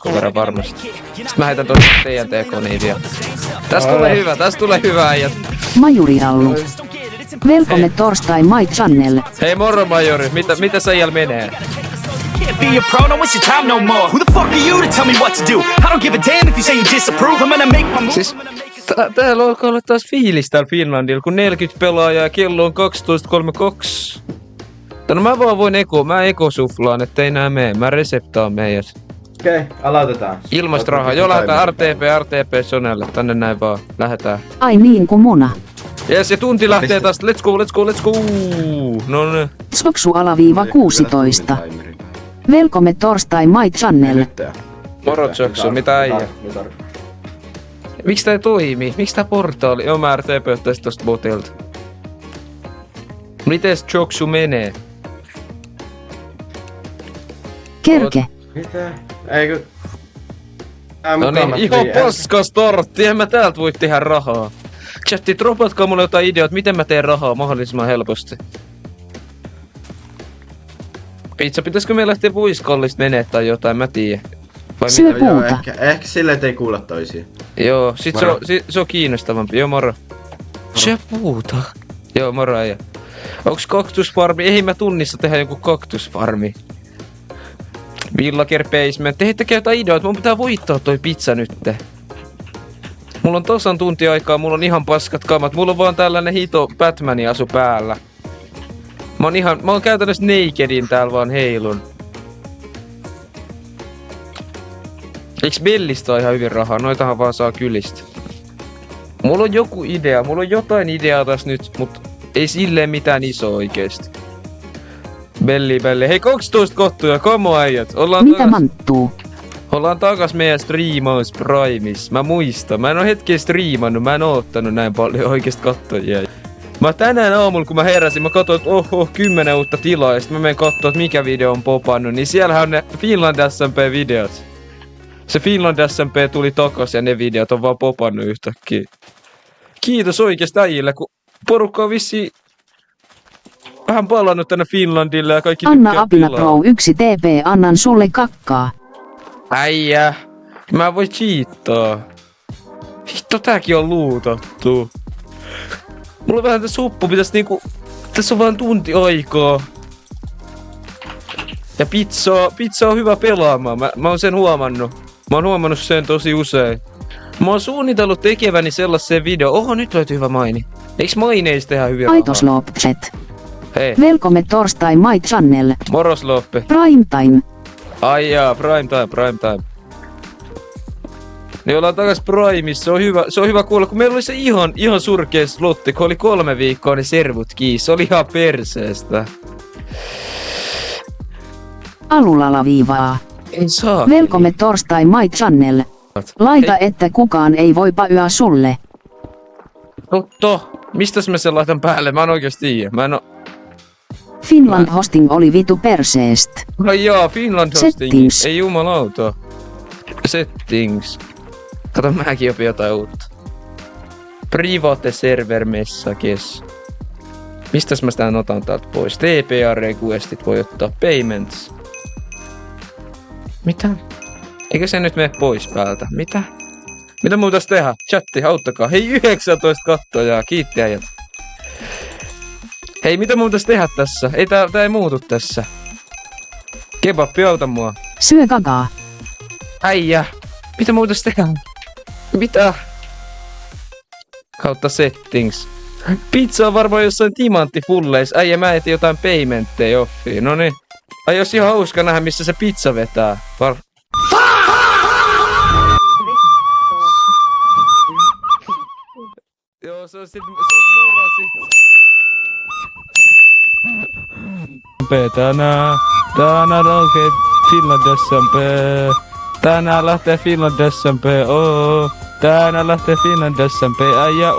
jonkun verran varmasti. Sitten mä heitän tuosta TNT-koniivia. Tästä tulee hyvä äijät. Majuriallu. Velkomme torstai My Channel. Hei moro Majori, mitä sä jäl menee? Can't be a pro, don't waste your time no more. Who the fuck are you to tell me what to do? I don't give a damn if you say you disapprove. I'm gonna make my move. Siis täällä alkaa olla taas fiilis täällä Finlandilla, kun 40 pelaajaa ja kello on 12.32. No mä vaan voin mä ekosuflaan, ettei nää mene. Mä reseptaan meidät. Okei, aloitetaan. Ilmasta rahaa. Joo, lähdetään RTP Sonelle. Tänne näin vaan. Lähdetään. Ai niin kuin muna. Jes, ja tunti lähtee taas. Let's go. No niin. Soksu-16. Velkomme torstai My Channel. Moro Tsoksu, mitä äijä? Miksi tää ei toimi? Miksi tää portaali? Joo, mä RTP ottaisin tosta botilta. Mites Tsoksu menee? Kerke. Mitä? Eikö... No niin, ihan paskas tortti, en mä täältä voi tehdä rahaa. Chatti, dropatkaa mulle jotain ideoita, miten mä teen rahaa mahdollisimman helposti. Pizza, pitäisikö meillä lähteä vuiskallista menee tai jotain, mä tiedän. Syö puuta. Ehkä sille ei kuulla toisia. Joo, se on kiinnostavampi. Joo, moro. Syö puuta. Joo, moro äijä. Onks kaktusfarmi? Ei mä tunnissa tehdä joku kaktusfarmi. Villager basement. Heittäkää jotain ideoita, mun pitää voittaa toi pizza nytte. Mulla on tasan tunti aikaa, mulla on ihan paskat kamat. Mulla on vaan tällainen hito Batmanin asu päällä. Mä oon käytännössä nakedin täällä vaan heilun. Eiks Bellistä ole ihan hyvin rahaa? Noitahan vaan saa kylistä. Mulla on joku idea, mulla on jotain ideaa tässä nyt, mut ei silleen mitään iso oikeesti. Belli. Hei 12 kottuja, komo äijät. Mitä manttuu? Ollaan takas meidän striimaus Primeis. Mä muistan, mä en oo hetkeä striimannut, mä en oo ottanut näin paljon oikeesti kattojia. Mä tänään aamulla kun mä heräsin, mä katsoin, että 10 uutta tilaa ja sit mä menen kattoo, että mikä video on popannut, niin siellähän on ne Finland SMP-videot. Se Finland SMP tuli takas ja ne videot on vaan popannut yhtäkkiä. Kiitos oikeesti äijille, kun porukka on vissiin vähän palannut tänne Finlandille ja kaikki Anna Apina Pro 1 TP, annan sulle kakkaa. Äijä, mä voin cheattaa. Hitto, tääkin on luutattu. Mulla on vähän tää suppu, pitäis niinku... Tässä on vaan tunti aikaa. Ja pizza on hyvä pelaamaan, mä oon sen huomannut. Mä oon huomannut sen tosi usein. Mä oon suunnitellut tekeväni sellaisen video. Oho, nyt löytyy hyvä maini. Eiks maineista tehdä hyviä rahaa? Aitoslopset. Hei. Velkomme torstai My Channel. Moros Loppe. Prime time. Ai jaa, prime time. Niin ollaan takas Primeissa, se on hyvä kuulla, kun meillä oli se ihan surkea slotti, kun oli 3 viikkoa ne servut kiinni, se oli ihan perseestä. Alulalaviivaa. Ei saa. Velkomme torstai My Channel. Laita, että kukaan ei voi yöä sulle. Totta, mistäs mä sen laitan päälle? Mä en oikeesti tiedä. Finland hosting oli vitu perseest. Ai jaa, Finland hosting. Settings. Ei jumalauta. Settings. Kato, mäkin opin jotain uutta. Private server messages. Mistäs mä sitä otan täältä pois? TPA requestit voi ottaa. Payments. Mitä? Eikö se nyt mene pois päältä? Mitä? Mitä mun pitäis tehdä? Chatti, auttakaa. Hei, 19 kattojaa. Kiitti äijät. Hei, mitä mun pitäis tehdä tässä? Ei tää ei muutu tässä. Kebappi, auta mua. Syö kakaa. Äijä. Mitä mun pitäis tehdä? Mitä? Kautta settings. Pizza on varmaan jossain timanttifulleis. Äijä, mä etin jotain paymentteja offiin. Noniin. Ai jos ihan hauska nähdä missä se pizza vetää. Joo, se on moro sit. Tänään lähtee Finland SMP. Tänään lähtee Finland SMP. Tänään lähtee Finland SMP. Äijä,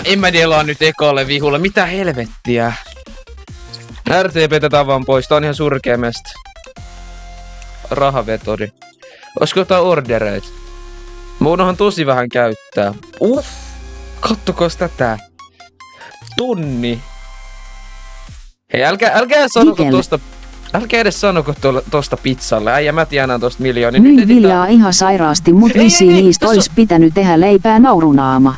En mä delaa nyt ekaalle vihulla. Mitä helvettiä? RTP tätä vaan pois. Tää on ihan surkea mesta. Rahavetori. Olisiko jotain ordereita? Mä unohan tosi vähän käyttää. Kattokas tätä. Tunni. Hei, älkää sanoko tosta. Älkää edes sanoko tosta pizzalle. Äijä, mä tienaan tosta miljoonia. Myin viljaa ihan sairaasti, mut vissiin niistä ois pitänyt tehdä leipää naurunaama.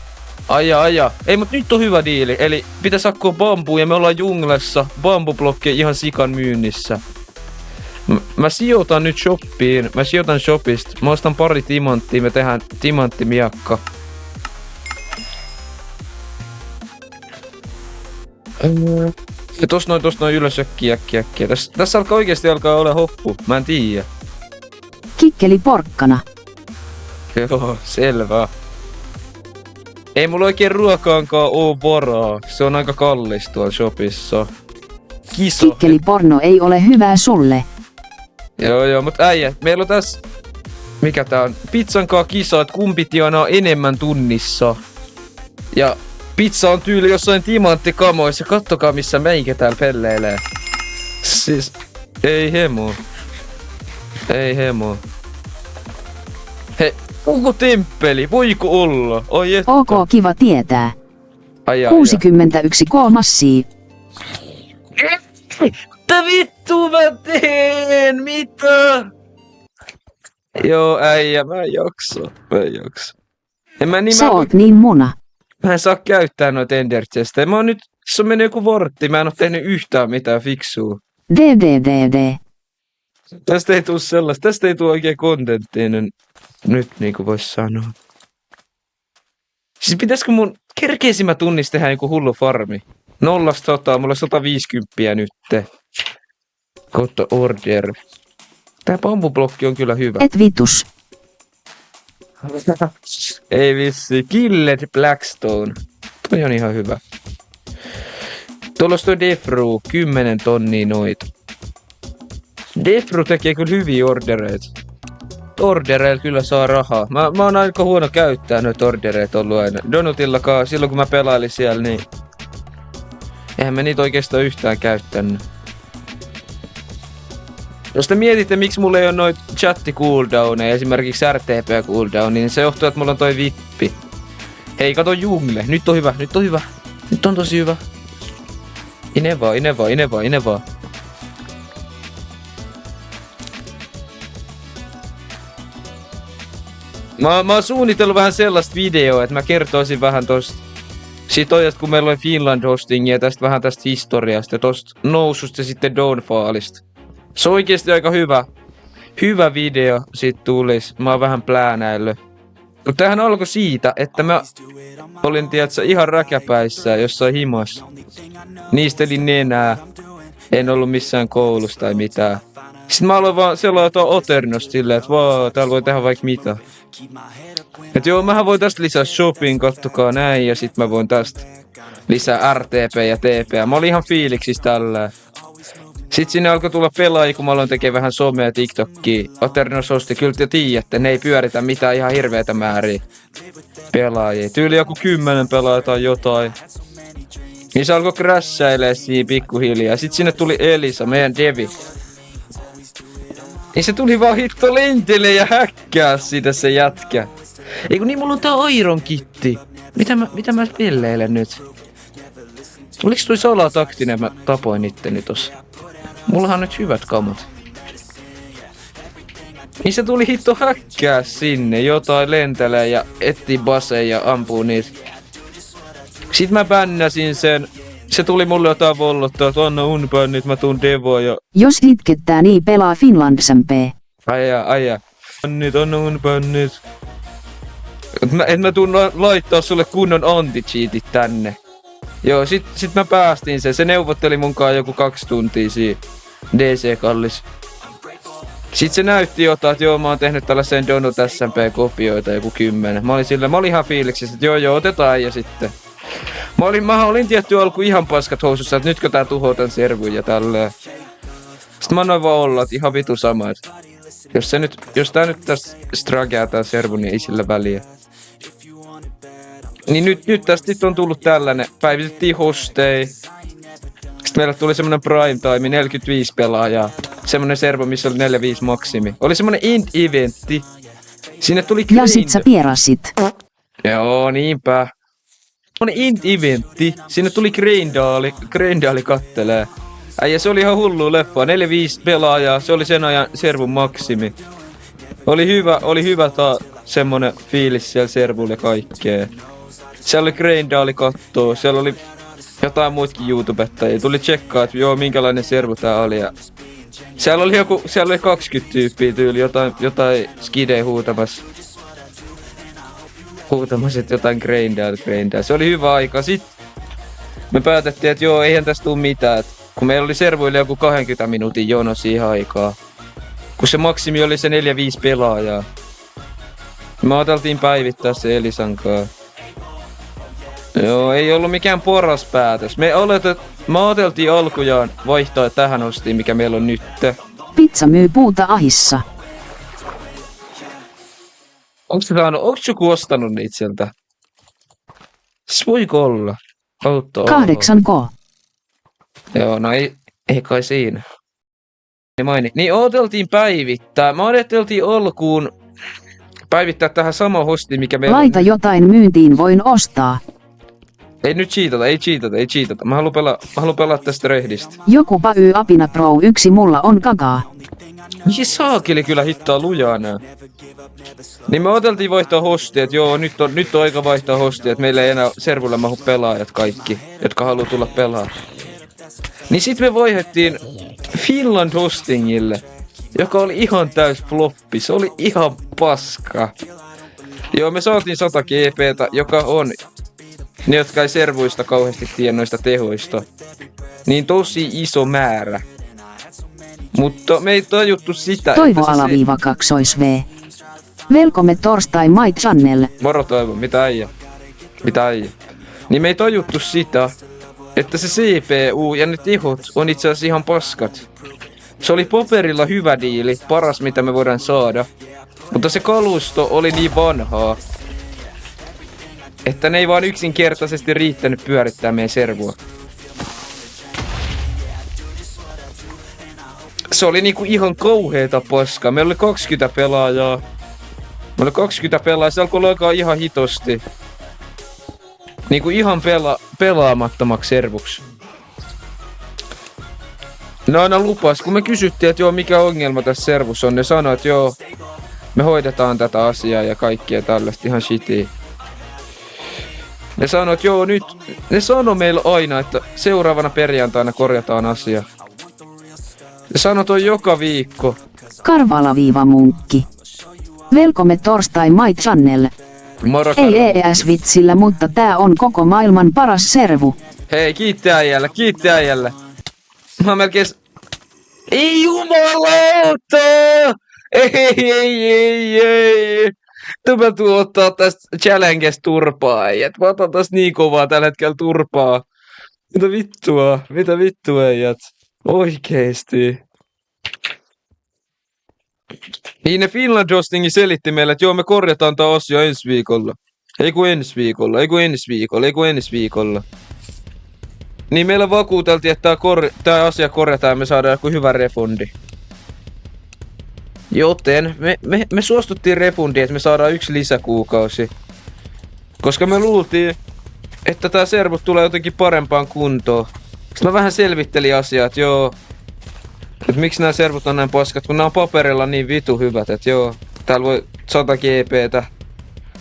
Aja. Ei, mut nyt on hyvä diili. Eli pitäis akkua bambuu ja me ollaan junglessa. Bambublokkeja ihan sikan myynnissä. Mä sijoitan nyt shoppiin. Mä sijoitan shopista. Mä ostan pari timanttia. Me tehdään timanttimiakka. Ja tossa noin ylös äkkiä. Tässä oikeesti alkaa olla hoppu. Mä en tiiä. Kikkeli porkkana. Joo, selvä. Ei mulla oikein ruokaankaan oo varaa. Se on aika kallis tuolla shopissa. Kiso. Kikkeli porno ei ole hyvää sulle. Joo, mut äijä, meillä on tässä... Mikä tää on? Pizzankaa kisa, et kumpi tienaa enemmän tunnissa. Ja pizza on tyyli jossain timanttikamoissa. Kattokaa missä meikä täällä pelleilee. Siis... Ei hemo. Hei, onko temppeli? Voiko olla? Oi että. Ok, kiva tietää. Ai. 61 kolmassia. Mitä vittu mä teen? Mitä? Joo, äijä, mä en jaksa. Sä oot niin muna. Mä en saa käyttää noita Ender Chestejä. Mä oon nyt, se on mennyt joku vortti, mä en oo tehnyt yhtään mitään fiksua. DDDD. Tästä ei tuu sellaista, tästä ei tuu oikein kontenttia nyt niinku vois sanoa. Siis pitäisikö mun kerkeisimmä tunnis tehdä joku hullu farmi? 0-100, mulla on 150 nytte. Kotta order. Tää bambublokki on kyllä hyvä. Et vitus. Ei vissi. Killed Blackstone. Toi on ihan hyvä. Tuolla toi Defru, 10 tonnia noita. Defru tekee kyllä hyviä ordereita. Ordereilla kyllä saa rahaa. Mä oon aika huono käyttää noita ordereita ollut aina. Donutillakaan, silloin kun mä pelailin siellä, niin... Eihän mä niitä oikeastaan yhtään käyttänyt. Jos te mietitte, miksi mulla ei oo noit chatti cooldowneja, esimerkiksi RTP cooldown, niin se johtuu, että mulla on toi vippi. Hei, kato jungle. Nyt on hyvä. Nyt on tosi hyvä. Inevaa. Mä oon suunnitellut vähän sellaista videoa, että mä kertoisin vähän tosta. Siitä ajasta, kun meillä on Finland hostingia ja tästä vähän tästä historiasta ja tosta noususta ja sitten downfallista. Se on oikeesti aika hyvä video siitä tulis. Mä oon vähän pläänäillyt. Mutta tämähän alkoi siitä, että mä olin tiedätkö ihan räkäpäissä jossain himassa. Niistelin nenää. En ollut missään koulussa tai mitään. Sitten mä aloin vaan selata Oternosta silleen, että vaa, täällä voi tehdä vaikka mitä. Et joo, mähän voin tästä lisää shopping, kattokaa näin, ja sit mä voin tästä lisää RTP ja TP. Mä olin ihan fiiliksissä tällä. Sit sinne alkoi tulla pelaajia, kun mä aloin tekee vähän somea ja TikTokia. Oternos osti, kyllä te tiedätte, ne ei pyöritä mitään ihan hirveätä määriä pelaajia. Tyyli joku 10 pelaajaa tai jotain. Niin se alkoi crashailee siinä pikkuhiljaa. Sit sinne tuli Elisa, meidän devi. Niin se tuli vaan hitto lentele ja häkkää siitä se jätkä. Eiku niin, mulla on tää Iron Kitti. Mitä mä pelleilen nyt? Oliks toi salataktinen, mä tapoin itteni tossa. Mullahan on nyt hyvät kamat. Niin se tuli hitto häkkää sinne, jotain lentelee ja etsii baseja ja ampuu niitä. Sit mä bännäsin sen. Se tuli mulle jotain vollottaa, että anna unbännit, mä tuun devoa ja... Jos itkettää, niin pelaa Finlandsämpee. Aija. Anna unbännit. Et mä tuun laittaa sulle kunnon anti-cheatit tänne. Joo, sit mä päästin sen. Se neuvotteli munkaan joku 2 tuntia siinä DC-kallis. Sit se näytti jotain, että joo, mä oon tehnyt tällaisen Donut SMP-kopioita joku 10. Mä olin ihan fiiliksissä, että joo, otetaan ja sitten. Mä olin tietty alku ihan paskat housussa, että nytkö tää tuhoo tän servun ja tälleen. Sitten mä annoin vaan olla, että ihan vitu sama, että jos tää nyt tästä stragea tää servu, niin ei sillä väliä. Niin nyt tästä on tullut tällainen, päivitettiin hostei. Sitten meille tuli semmonen prime time, 45 pelaajaa. Semmonen servo, missä oli 4-5 maksimi. Oli semmonen end-eventti. Sinne tuli grind. Ja sit sä pierasit. Joo, niinpä. Semmonen end-eventti. Sinne tuli grindaali kattelee. Äijä, se oli ihan hullu leffa. 4-5 pelaajaa, se oli sen ajan servun maksimi. Oli hyvä semmonen fiilis siellä servulla ja kaikkea. Siellä oli Greindaali kattoo, siellä oli jotain muutkin YouTubettajia. Tuli tsekkaa, että joo, minkälainen servu tää oli. Ja siellä oli 20 tyyppiä tyyli, jotain skidejä huutamassa. Huutamassa jotain Greindaali. Se oli hyvä aika. Sitten me päätettiin, että joo, eihän tästä tuu mitään. Kun meillä oli servuille joku 20 minuutin jono siihen aikaa. Kun se maksimi oli se 4-5 pelaajaa. Me ajateltiin päivittää se Elisan kanssa. Joo, ei ollut mikään paras päätös. Me ajateltiin alkujaan vaihtaa tähän ostiin, mikä meillä on nyt. Pizza myy puuta ahissa. Onks joku ostanut niitä sieltä? Se voiko olla? 8K. Joo, no ei kai siinä. Niin odoteltiin päivittää. Me ajateltiin alkuun päivittää tähän sama hostiin, mikä meillä Laita jotain myyntiin, voin ostaa. Ei nyt cheatata. Mä haluan pelaa tästä rehdistä. Joku Pay Apina Pro 1 mulla on kakaa. Mihin saakeli kyllä hittaa lujaa nää. Niin me oteltiin vaihtaa hostia, että joo, nyt on aika vaihtaa hostia, että meillä ei enää servulle mahu pelaajat kaikki, jotka haluaa tulla pelaa. Niin sit me vaihdettiin Finland Hostingille, joka oli ihan täys floppi, se oli ihan paska. Joo, me saatiin 100 GPtä, joka on ne, jotka ei servuista kauheasti tiedä noista tehoista. Niin tosi iso määrä. Mutta me ei tajuttu sitä, Toivo_2V. Velkomme torstai My Channel. Moro Toivo, mitä äijä? Niin me ei tajuttu sitä, että se CPU ja ne tehot on itse asiassa ihan paskat. Se oli paperilla hyvä diili, paras mitä me voidaan saada. Mutta se kalusto oli niin vanhaa, että ne ei vaan yksinkertaisesti riittänyt pyörittää meidän servua. Se oli niinku ihan kauheeta paskaa. Meillä oli 20 pelaajaa. Se alkoi alkaa ihan hitosti. Niinku ihan pelaamattomaksi servuksi. Ne aina lupas, kun me kysyttiin, että joo, mikä ongelma tässä servussa on, ne sanoi, että joo, me hoidetaan tätä asiaa ja kaikkia tällaista ihan shitia. Ne sanoi, että joo, nyt, ne sanoi meillä aina, että seuraavana perjantaina korjataan asia. Ne sanoi toi joka viikko. Karvala-munkki. Velkomme torstai My Channel. Moro, ei EES-vitsillä, mutta tää on koko maailman paras servu. Hei, kiitti äijälle. Mä melkein... Ei jumalauta! Ei. Mä tuun ottaa tästä challengesta turpaa, äijät. Mä otan tästä niin kovaa tällä hetkellä turpaa. Mitä vittua, äijät? Oikeesti. Niin ne Finland Hostingi selitti meille, että joo, me korjataan tää asia ensi viikolla. Ei kun ensi viikolla. Niin meillä vakuuteltiin, että tää asia korjataan ja me saadaan joku hyvä refundi. Joten me suostuttiin refundiin, että me saadaan 1 lisäkuukausi. Koska me luultiin, että tää servut tulee jotenkin parempaan kuntoon. Sitten mä vähän selvittelin asiaa, että joo, että miksi nämä servut on näin paskat, kun nämä on paperilla niin vitu hyvät, että joo, täällä voi 100 GPtä,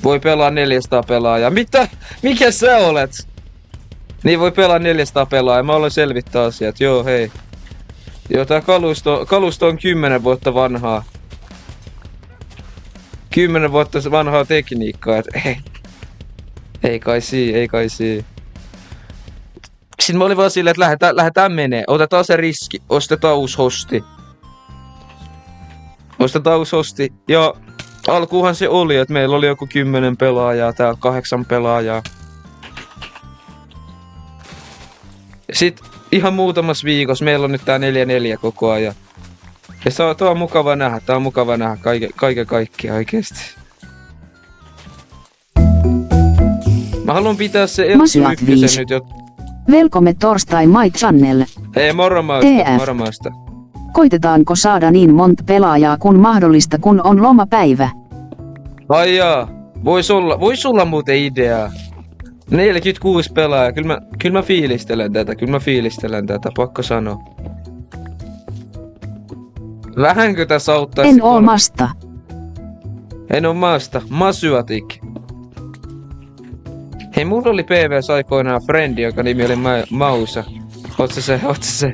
voi pelaa 400 pelaajaa. Mitä? Mikä sä olet? Niin voi pelaa 400 pelaajaa, mä olen selvittää asiat, joo hei. Joo, tää kalusto on 10 vuotta vanhaa. 10 vuotta vanhaa tekniikkaa, et ei kai sii. Sitten mä olin vaan silleen, että lähdetään menee. Otetaan se riski. Ostetaan uusi hosti. Ja alkuuhan se oli, että meillä oli joku 10 pelaajaa, täällä 8 pelaajaa. Sitten ihan muutamassa viikossa meillä on nyt tää 4-4 koko ajan. Ja tää on mukava nähdä, kaiken kaikkiaan oikeesti. Mä haluan pitää se L1 nyt jo. Velkomme torstai My Channel. Hei, moromaista. Koitetaanko saada niin monta pelaajaa kuin mahdollista, kun on lomapäivä? Ai jaa, vois olla muuten ideaa. 46 pelaajaa. Kyllä mä fiilistelen tätä, pakko sanoa. Vähänkö tässä auttaisi? En oo masta. En oo maasta. Masuatik. Hei, mulla oli PvS aikoinaan frendi, joka nimi oli Mausa. Ootko se?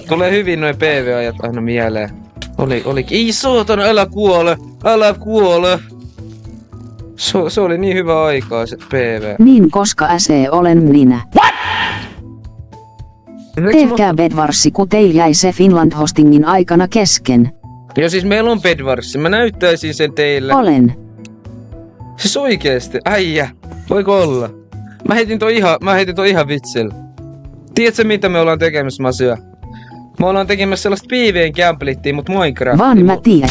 Tulee hyvin noin PV-ajat aina mieleen. Oli. Ei saatana, älä kuole! Se oli niin hyvä aikaa se PV. Niin koska SE olen minä. Tehkää Bedwarsi, kun teillä jäi se Finland hostingin aikana kesken. Joo, siis meillä on Bedwarssi. Mä näyttäisin sen teille. Olen. Siis oikeesti, äijä. Voiko olla? Mä heitin toi ihan vitsillä. Tiedätkö mitä me ollaan tekemässä, Masia? Me ollaan tekemässä sellaista PvN gamblittia, mut Minecraftia. Vaan mä tiedän.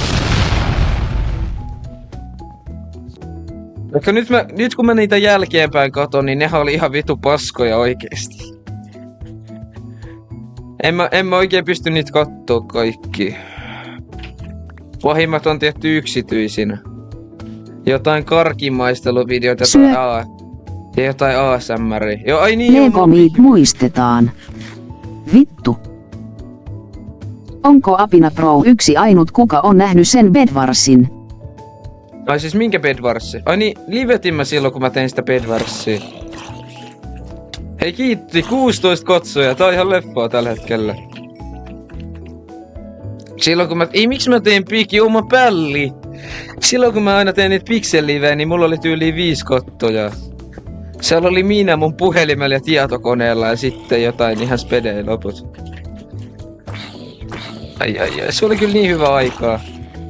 Koska nyt kun mä niitä jälkeenpäin katon, niin nehän oli ihan vitu paskoja oikeesti. En mä oikein pysty niitä kattoo kaikki. Pahimmat on tehty yksityisinä. Jotain karkimaisteluvideoita ja jotain ASMR. Joo, ai niin. Legomit muistetaan. Vittu. Onko Apina Pro yksi ainut kuka on nähnyt sen Bedwarsin? Ai siis minkä Bedwarssi? Ai niin, livetin mä silloin kun mä tein sitä Bedwarssia. Hei kiitti, 16 katsojaa, tää on ihan leffaa tällä hetkellä. Silloin kun miksi mä tein oma pälli? Silloin kun mä aina tein niitä pixel-livejä, niin mulla oli tyyliin 5 kattojaa. Siellä oli minä mun puhelimella ja tietokoneella ja sitten jotain ihan spedejä loput. Ai, se oli kyllä niin hyvä aikaa.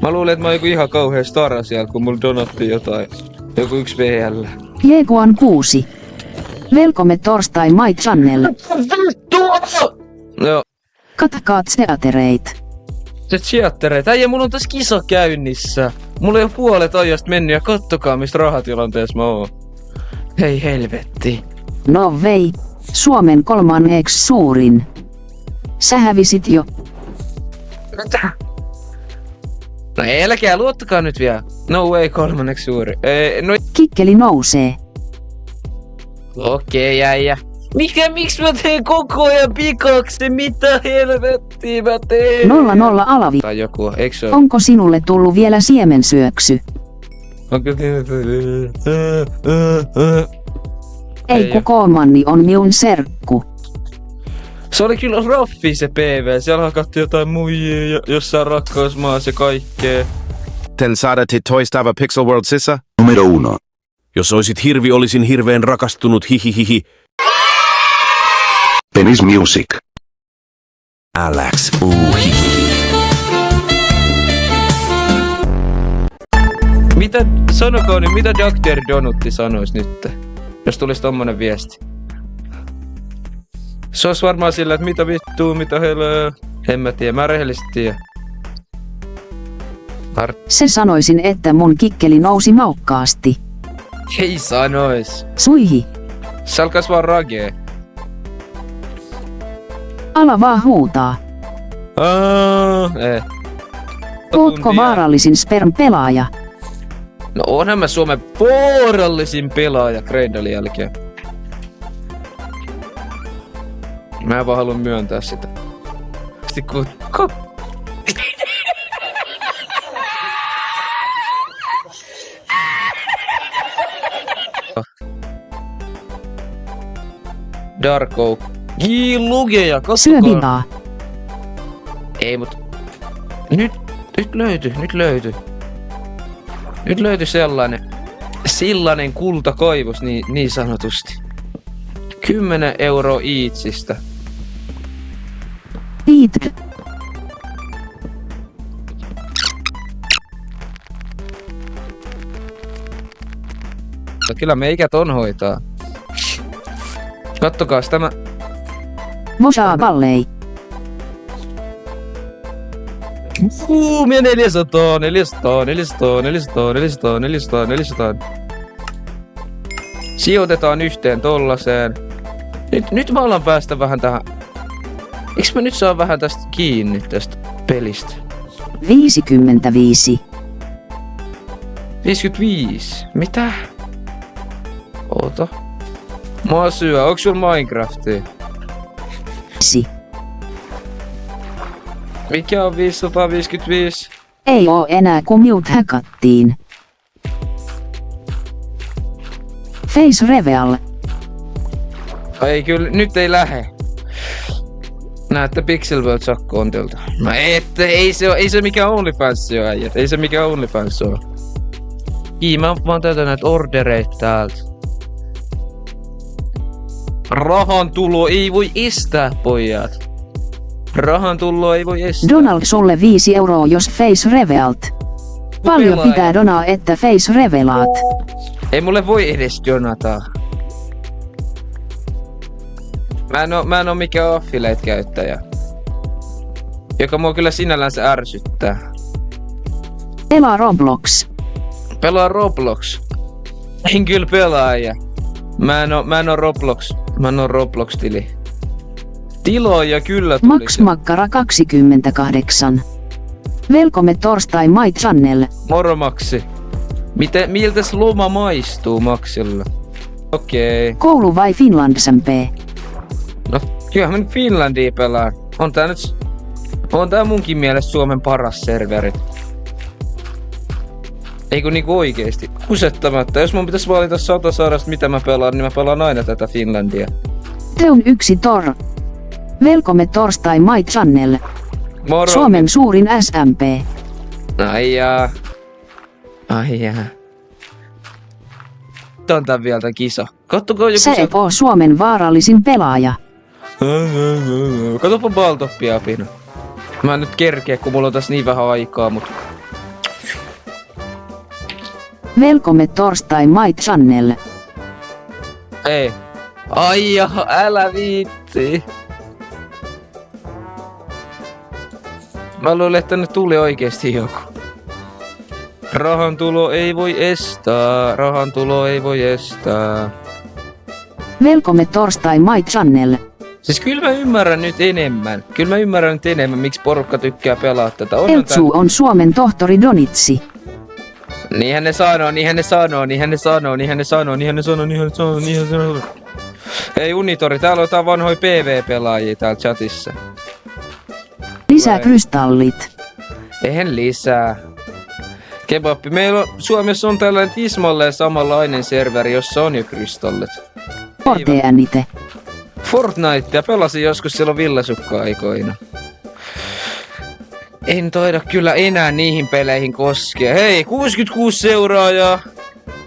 Mä luulen, että mä oon joku ihan kauhea stara siellä, kun mulla donatti jotain. Joku 1 VL. Jeekuan 6. Velkomme torstai My Channel. Joo. Katakaat teatereit. Se teattereit. Äijä, mulla on tässä kisa käynnissä. Mulla ei oo puolet ajasta mennyt ja kattokaa mistä rahatilanteessa mä oon. Hei helvetti. No vei. Suomen 3. suurin. Sä hävisit jo. Mitä? No älkää, luottakaa nyt vielä. No way, 3. suuri. No... Kikkeli nousee. Okei, äijä. Miksi mä teen koko ajan pikaksi? Mitä helvettiä mä teen? 00 alavi. Tai joku, eikö se oo? Onko sinulle tullut vielä siemensyöksy? Onko... Ei kun kolmanni on minun serkku. Se oli kyllä raffi se PV. Siellä hakattiin jotain muijia ja jossain rakkausmaassa ja kaikkea. Saada te toistava Pixel World sissa? Numero 1. Jos olisit hirvi, olisin hirveän rakastunut hihihihi. Penis Music. Alex hihihi. Mitä, sanokaa nyt, mitä Dr. Donutti sanois nyt, jos tulis tommonen viesti? Se olisi varmaan sillä, että mitä vittua, mitä helöö. En mä tiedä, mä rehellisesti tiedä. Se sanoisin, että mun kikkeli nousi maukkaasti. Ei sanois. Suihi. Se alkaisi vaan ragee. Ala vaan huutaa. Ootko vaarallisin sperm-pelaaja? No onhan mä Suomen vaarallisin pelaaja Greidalin jälkeen. Mä en vaan halua myöntää sitä. Dark Oak. Lugeja, katsokaa. Syö vinaa. Ei mut... Nyt löytyi. Nyt löytyi sellainen kultakoivus niin sanotusti. 10 € eachistä. Eat. Kyllä meikä ton hoitaa. Kattokaas tämä. Vosaa vallei. Mie 400. Sijoitetaan yhteen tollaseen. Nyt mä alan päästä vähän tähän. Eiks mä nyt saa vähän tästä kiinni tästä pelistä? 55. 55. Mitä? Kato. Mua syö. Onks sulla Minecraftia? Mikä on 555? Ei oo enää kun minut häkattiin. Face reveal. Ei kyllä, nyt ei lähe. Näette Pixel World sakkoontilta. No ei se mikään OnlyFans oo äijät. Ei se mikään OnlyFans oo. Mä oon täytä näitä ordereita täältä. Rahan tulo ei voi estää, pojat. Rahan tulo ei voi estää. Donald sulle 5 euroa jos face revealt. Paljon Pelaaja. pitää donaa että face revelaat. Ei mulle voi edes jonata. Mä en oo mikään affiliate-käyttäjä. Joka mua kyllä sinällään se ärsyttää. Pelaa Roblox. Pelaa Roblox. En kyllä pelaaja. Mä en oo Roblox. Mä en oo Roblox-tili. Tiloja kyllä tuli. Max Makkara 28. Velkomme torstai My Channel. Moro Maxi. Miltäs loma maistuu Maxilla? Okei. Koulu vai Finlandsämpee? No kyllähän mä nyt Finlandia pelaan. On tää munkin mielestä Suomen paras serveri. Eikö niinku oikeesti? Kusettamatta. Jos mun pitäis valita 100 sarjasta mitä mä pelaan, niin mä pelaan aina tätä Finlandia. Teun 1 tor. Velkomme torstai My Channel. Moro. Suomen suurin SMP. Ai jaa. On tää vielä tän kisa. Kattokaa joku Se et oo Suomen vaarallisin pelaaja. Katsopa Baltoppia Pino. Mä en nyt kerkeä, kun mulla on tässä niin vähän aikaa, mut... Velkomme torstai My Channel. Ei. Ai jaha, älä viitti. Mä luulen, että tänne tuli oikeesti joku. Rahan tulo ei voi estää. Rahan tulo ei voi estää. Velkomme torstai My Channel. Siis kyllä mä ymmärrän nyt enemmän. Miksi porukka tykkää pelaa tätä. Eltsu on Suomen tohtori Donitsi. Niinhän ne sanoo. Ei Unitori, täällä on jotain vanhoja PV-pelaajia täällä chatissa. Lisää krystallit. Eihän lisää. Kebappi, meillä on, Suomessa on tällainen tismalleen samanlainen serveri, jossa on jo krystallit. Forteänite. Fortnitea pelasin joskus silloin villasukka-aikoina. En taida kyllä enää niihin peleihin koskea. Hei, 66 seuraajaa!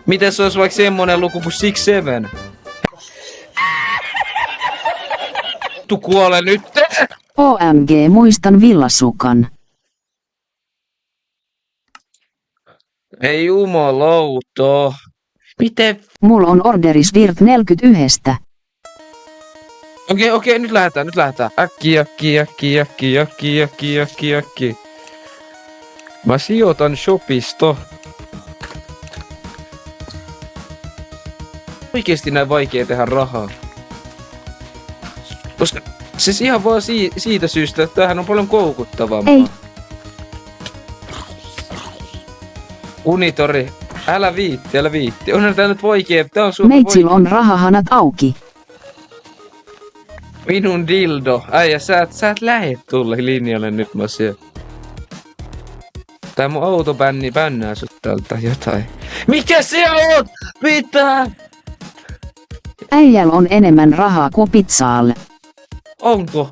Miten se olisi vaikka semmonen luku kuin 6-7? Tu kuole nyt! OMG muistan villasukan. Ei jumalauta. Miten? Mulla on orderis Virt 41. Okei, nyt lähdetään. Äkki. Mä sijoitan shopista. Oikeesti näin vaikea tehdä rahaa. Koska siis ihan vaan siitä syystä, että tämähän on paljon koukuttavampaa. Ei. Unitori, älä viitti. Onhan tää nyt vaikea. Tää on Suomen Meitsil on rahahanat auki. Minun dildo. Äijä, sä et lähet tulle linjalle nyt mä siellä. Tää mun auto bännää sut tältä jotain. Mikä se on? Mitä? Äijäl on enemmän rahaa kuin pizzaalle. Onko?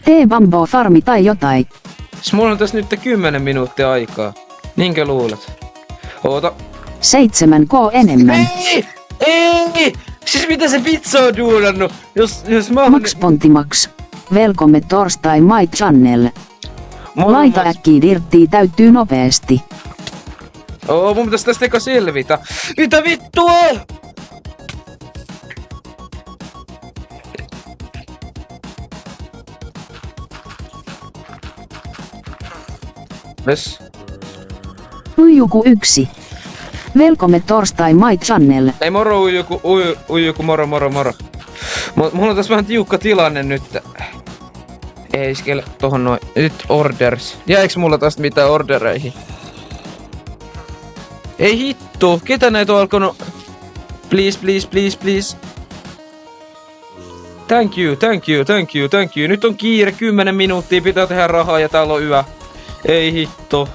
Tee Bambo Farmi tai jotain. Siis mulla on tässä nyt 10 minuuttia aikaa. Niinkö luulet? Oota. 7K enemmän. Ei! Siis mitä se pizza on duunannut? Jos mä oon... Max Pontimax. Velkomme torstai My Channel. Laita äkkiä dirttii täyttyy nopeesti. Mun pitäis tästä eka selvitä. Mitä vittua? Ves. Uijuku 1. Velkomme torstai My Channel. Ei moro uijuku moro. Mulla on tässä vähän tiukka tilanne nyt. Ei skele tohon noin. Nyt orders. Jäiks mulla tästä mitään ordereihin? Ei hitto, ketä näitä on alkanut? Please, please, please, please. Thank you, thank you, thank you, thank you. Nyt on kiire, 10 minuuttia pitää tehdä rahaa ja täällä on yö. Ei hitto.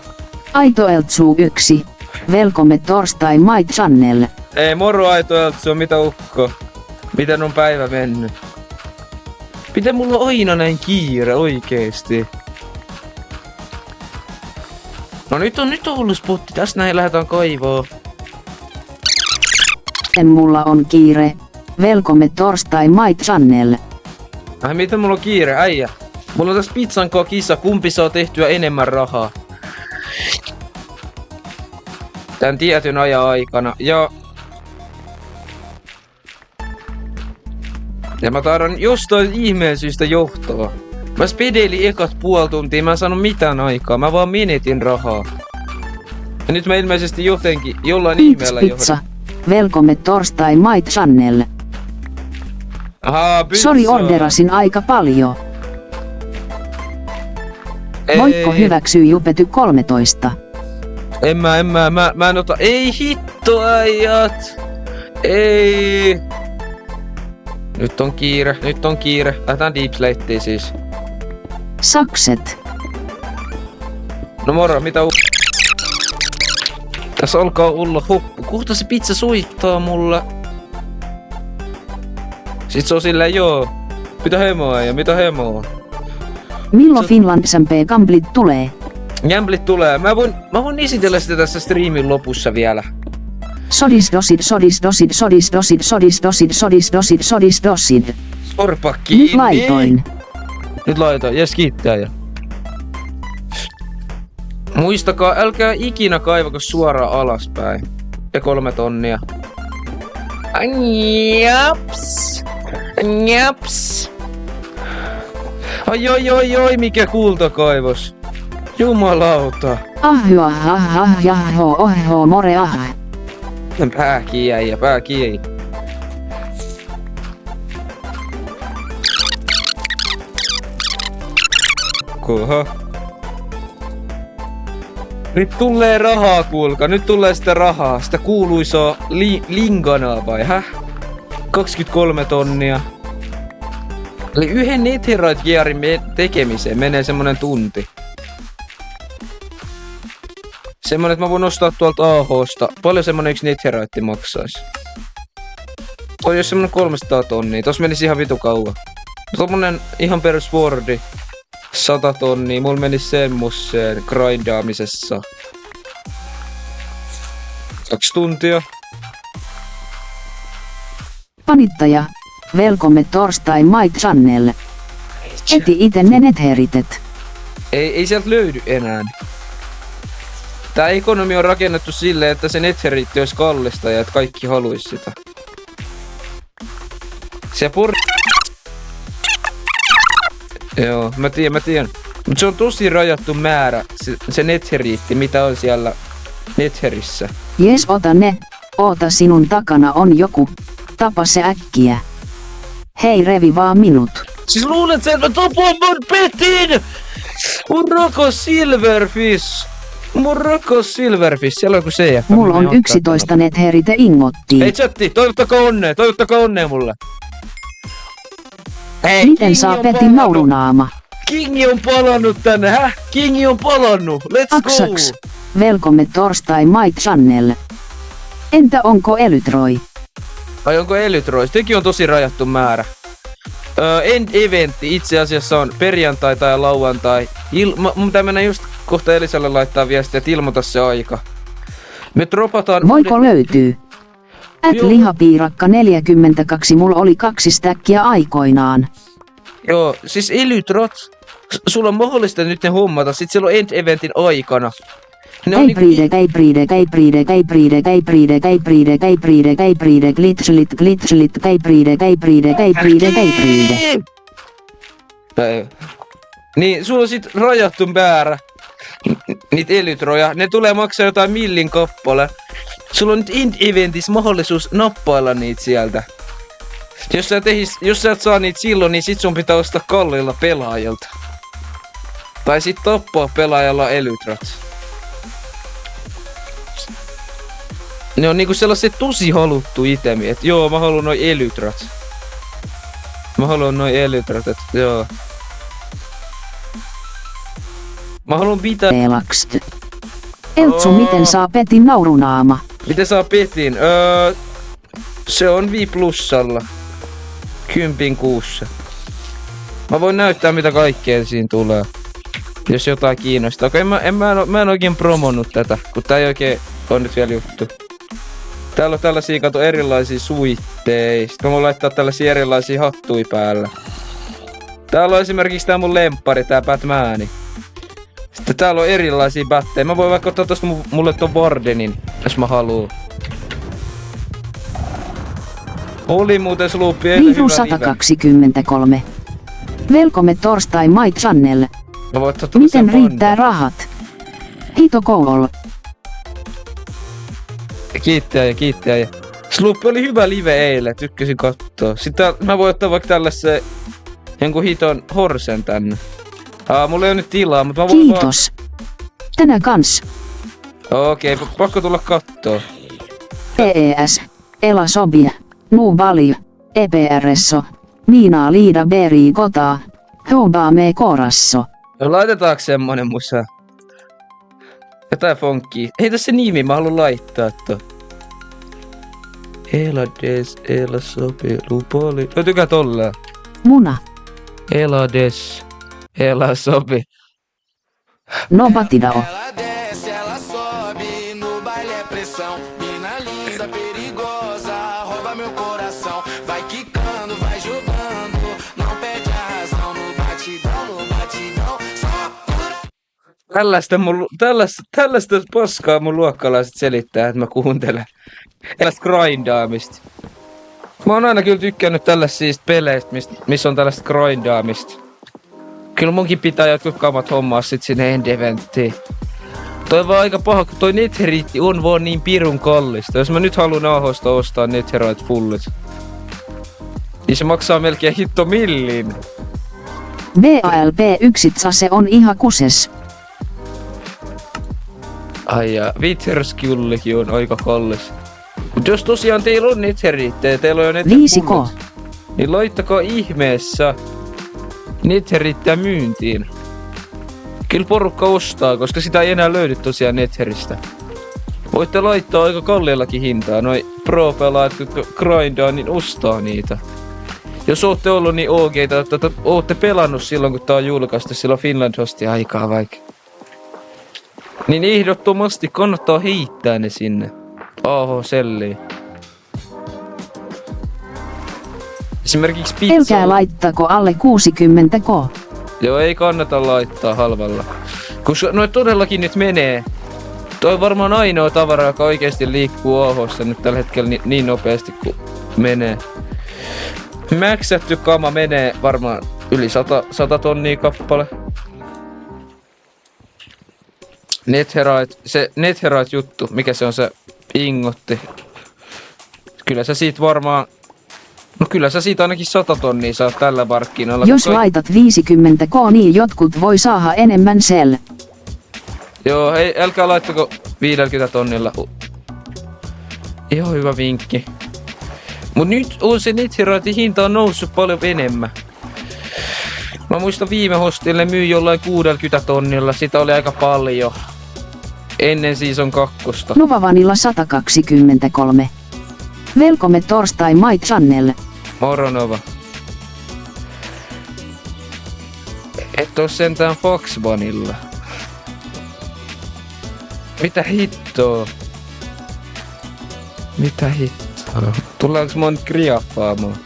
Aito Eltsu 1. Velkomme torstai My Channel. Ei moro Aito Eltsu, mitä ukko? Miten on päivä mennyt? Miten mulla on aina näin kiire oikeesti? No nyt on ollut spotti, tässä näin lähdetään kaivaa. Mulla on kiire. Velkomme torstai My Channel. Ai miten mulla on kiire, äijä? Mulla on tässä pizzan kisa, kumpi saa tehtyä enemmän rahaa. Tän tietyn ajan aikana. Ja mä taidan jostain ihmeen syystä johtaa. Mä spedeilin ekat puoli tuntia, mä en saanut mitään aikaa, mä vaan menetin rahaa. Ja nyt mä ilmeisesti jotenkin, jollain ihmeellä Pizza. Velkomme torstai My Channel. Ahaa, pizza. Sori, orderasin aika paljon. Moikko, hyväksyy Jupety 13. Mä en ota. Ei hitto äijät! Ei! Nyt on kiire. Lähdetään deep slateen siis. Sakset. No moro, mitä tässä alkaa olla hoppu. Kohta se pizza suittaa mulle. Sit se on silleen joo. Mitä hemoa? Milloin Finland SMP Gamblit tulee? Gamblit tulee. Mä voin esitellä sitä tässä striimin lopussa vielä. Sodis dosid. Sorpa kiinni. Nyt laitoin. Jes, kiittää jo. Muistakaa, älkää ikinä kaivako suoraan alaspäin. Ja 3 tonnia. Njaps. Ai, mikä kultakaivos. Jumalauta. More Pää kiinni. Koha. Nyt tulee rahaa, kuulkaa. Nyt tulee sitä rahaa. Sitä kuuluisaa linganaa vai häh? 23 tonnia. Eli yhden netherite gearin tekemiseen menee semmonen tunti. Semmonen, että mä voin ostaa tuolta AH:sta. Paljon semmonen yksi netherite maksaisi? Toi jos semmonen 300 tonnia. Tos menisi ihan vitu kauan. Tommonen ihan perus wordi. 100 tonnia. Mulla menisi semmoseen grindaamisessa. 2 tuntia. Panittaja. Velkomme torstai My Channel. Eti ite ne netheritet. Ei sieltä löydy enää. Tää ekonomi on rakennettu silleen, että se netheritti olisi kallista ja että kaikki haluis sitä. Se Joo, mä tiedän. Mut se on tosi rajattu määrä, se netheritti, mitä on siellä netherissä. Jes, ota ne. Oota, sinun takana on joku. Tapa se äkkiä. Hei, revi vaan minut. Siis luulet sen, että mä tapoin mun petin! Mun rakas Silverfish, siellä on joku se. Mulla on 11 netherite ingottia. Hei chatti, toivottakaa onnea mulle. Hei, Miten saa Petin naulunaama? Kingi on palannut tänne, häh? Kingi on palannut, let's Aksaks. go! Velkomme torstai My Channel. Entä onko Elytroi? Ai onko Elytrois? Tekin on tosi rajattu määrä. End-eventti itse asiassa on perjantai tai lauantai. Mun pitää mennä just kohta Elisalle laittaa viestiä, että ilmoita se aika. Me dropataan... Voiko löytyy? Lihapiirakka 42, mulla oli 2 stäkkiä aikoinaan. Joo, siis Elytrot. Sulla on mahdollista nyt ne hommata, sit silloin End-eventin aikana. Ei Niin, sulla on sit rajattu määrä niitä elytroja. Ne tulee maksaa jotain millin kappale. Sulla on nyt End-eventissä mahdollisuus nappailla niitä sieltä. Jos sä et saa niitä silloin, niin sit sun pitää ostaa kalliilla pelaajilta. Tai sit tappaa pelaajalla elytrot. Ne on niinku sellaiset tosi haluttu itemi, et joo mä haluan noi elytrat. Mä haluan noi elytrat, et joo. Mä haluan pitää... Pelakst. Eltsu, miten saa Petin naurunaama? Miten saa Petin? Se on V+:lla. 10 kuussa. Mä voin näyttää mitä kaikkea siinä tulee. Jos jotain kiinnostaa. Okei, mä en oikein promonnut tätä, kun tää ei oikein on nyt vielä juttu. Täällä on tällaisia erilaisia suitteja. Sitten mä voin laittaa tällaisia erilaisia hattuja päällä. Täällä on esimerkiksi tää mun lemppari, tää Batmani. Sitten täällä on erilaisia batteja. Mä voin vaikka ottaa tosta mulle ton Wardenin, jos mä haluun. Oli muuten Sloopi eilen Viidu hyvä live. 123. Velkomme torstai My Channel. Mä voin ottaa Miten tollasen riittää rahat? Hito koul. Kiittää. Sloopi oli hyvä live eilen, tykkäsin kattoo. Sitten mä voin ottaa vaikka tällaisen jonkun hiton horsen tänne. Mulla ei oo nyt tilaa, mutta mä voin Kiitos. Tänä kans. Okei, pakko tulla kattoo. EES. Ela Sobia. Nuu Valju. EPRSO. Niina Liida Beri Kotaa. Houbaa me Korasso. Laitetaanko semmonen musa? Jotain funkia. Heitä se nimi, mä haluan laittaa to. Elades, Ela Sobi, Lupoli. Mä tykkään tolleen. Muna. Elades, Ela Sobi. No batidao. Ela desce, ela sobe, no baile é pressão. Mina linda, perigosa, rouba meu coração. Vai quicando, vai jogando, não perde a razão. No batidão, só Tällaista paskaa mun luokkalaiset selittää, että mä kuuntelen. Tällaista grindaamista. Mä oon aina kyllä tykkännyt tällaisista peleistä, missä on tällaista grindaamista. Kyllä munkin pitää jotkut kamat hommaa sit sinne end-eventtiin. Toi on vaan aika paha, kun toi Netheriitti on vaan niin pirun kallista. Jos mä nyt haluun AH:sta ostaa Netherite fullit, niin se maksaa melkein hitto millin. BALP1 se on ihan kuses. Ai ja Witherskyllikin on aika kallis. Mut jos tosiaan teillä on Netheriittejä, teillä on jo Nether 5K. niin laittakaa ihmeessä Netheriittiä myyntiin. Kyllä porukka ostaa, koska sitä ei enää löydy tosiaan Netheristä. Voitte laittaa aika kalliillakin hintaa. Noi pro-pelaajat, jotka grindaa, niin ostaa niitä. Jos ootte ollut niin OG:ta, että ootte pelannut silloin, kun tää on julkaistu, silloin Finland hosti aikaa vaikka. Niin ehdottomasti kannattaa heittää ne sinne. AH-selliin. Esimerkiksi pizza. Älkää laittako alle 60K. Joo, ei kannata laittaa halvalla. Koska noi todellakin nyt menee. Toi on varmaan ainoa tavara, joka oikeesti liikkuu AH:ssa nyt tällä hetkellä niin nopeasti kuin menee. Mäksätty kama menee varmaan yli 100 tonnia kappale. Netherite juttu, mikä se on se ingotti. Kyllä sä siitä varmaan... No kyllä sä siitä ainakin 100 tonnia saat tällä markkinalla. Jos laitat 50K, niin jotkut voi saada enemmän sel. Joo, ei, älkää laittako 50 tonnilla. Ihan hyvä vinkki. Mut nyt on se Netheritein hinta on noussut paljon enemmän. Mä muistan viime hostille myy jollain 60 tonnilla, sitä oli aika paljon. Ennen Season 2. Nova Vanilla 123. Velkomme torstai My Channel. Moro Nova. Et oo sentään Fox Vanilla. Mitä hittoa? Mitä hittoa? Tullaanko mä nyt griaffaamaan?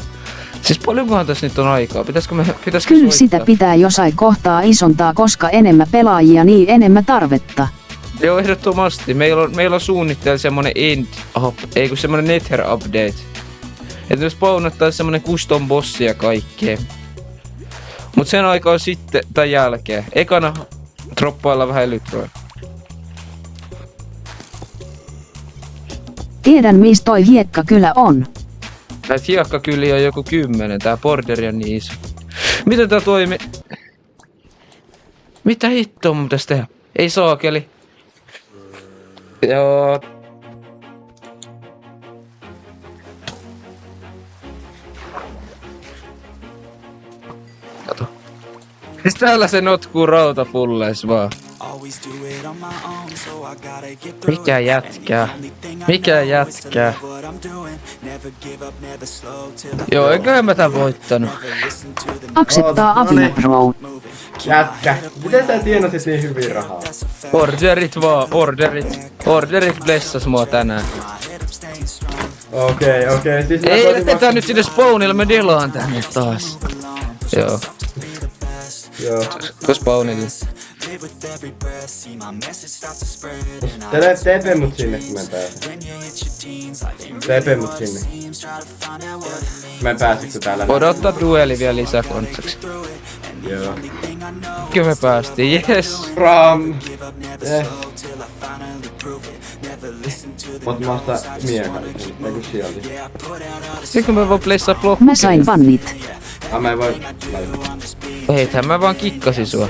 Siis paljonkohan tässä nyt on aikaa? Pitäisikö Kyllä soittaa? sitä pitää jossain kohtaa isontaa, koska enemmän pelaajia, niin enemmän tarvetta. Joo, ehdottomasti. Meillä on suunnitteilla semmonen ei kun semmonen Nether update. Että jos paunattais semmonen custom bossi ja kaikkea. Mut sen aikaa sitten tai jälkeen. Ekana droppailla vähän elytroja. Tiedän missä toi hiekka kyllä on. Näitä hiekkakyliä on joku 10. Tää borderi on niin iso. Miten tää toimi? Mitä hittoa mun pitäis tehdä? Ei saakeli. Joo. Siis täällä se notkuu rautapulleis vaan. Mikä jätkä? Mikä jätkä? Joo, eiköhän mä tän voittanut. Aksettaa Avio Pro. Jätkä. Miten sä tienasit niin hyvin rahaa? Orderit vaan, orderit. Orderit blessas mua tänään. Okei. Siis mä Ei koitin lähdetään nyt sinne spawnille, mä delaan tänne taas. Joo, Joo. kun spawnille. TP mut sinne, kun mä en pääse. TP mut sinne. Mä en pääse, kun täällä... Voidaan ottaa dueli vielä lisää kontsaksi. Joo. Kyllä me päästiin, jes. Ram! Mut mä oon sitä miekan, eiku sieltä. Sitten me voi plessaa blokkia. Mä sain bannit. Mä en voi... Eihän mä vaan kikkasin sua.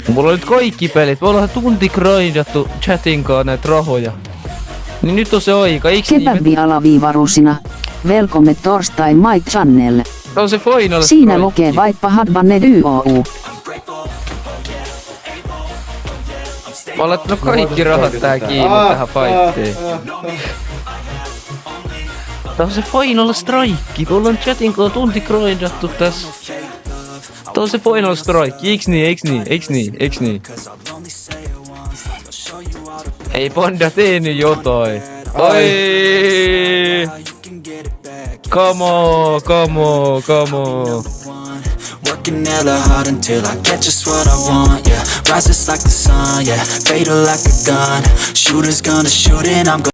Mulla on nyt kaikki pelit. Me ollaan tunti grindattu chatinkaan näitä rahoja. Niin nyt on se aika, eiks niin? Kepäbi-alaviivarusina. Velkomme torstai My Channel. Se on se final. Siinä lukee vaippa hadbanned YOU. Mä oon laittanut kaikki rahat tää kiinni tähän fightiin. Tää on se final strike. Me ollaan chatinkaan tunti grindattu tässä. Tää on se final strike. Eiks niin? Ei panda, tee nyt jotain. Oi! Come on. Working hella hard until I get just what I want, yeah. Rises like the sun, yeah. Fatal like a gun. Shooter's gonna shoot and I'm gonna